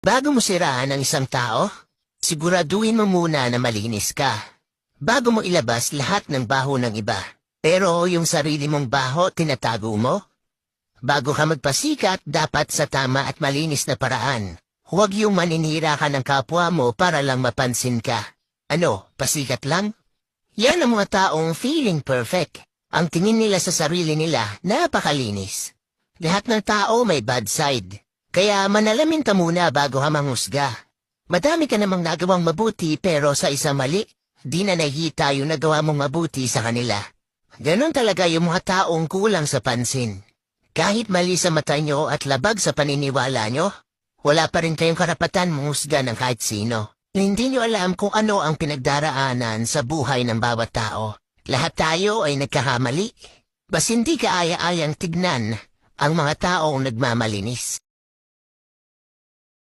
Bago mo siraan ang isang tao, siguraduhin mo muna na malinis ka. Bago mo ilabas lahat ng baho ng iba. Pero yung sarili mong baho tinatago mo? Bago ka magpasikat, dapat sa tama at malinis na paraan. Huwag yung maninira ka ng kapwa mo para lang mapansin ka. Ano, pasikat lang? Yan ang mga taong feeling perfect. Ang tingin nila sa sarili nila, napakalinis. Lahat ng tao may bad side. Kaya manalamin ka muna bago ka manghusga. Madami ka namang nagawang mabuti pero sa isang mali, di na nakikita yung nagawa mong mabuti sa kanila. Ganon talaga yung mga taong kulang sa pansin. Kahit mali sa mata nyo at labag sa paniniwala nyo, wala pa rin kayong karapatan manghusga ng kahit sino. Hindi nyo alam kung ano ang pinagdaraanan sa buhay ng bawat tao. Lahat tayo ay nagkakamali. Bas hindi ka aya-ayang tignan ang mga taong nagmamalinis.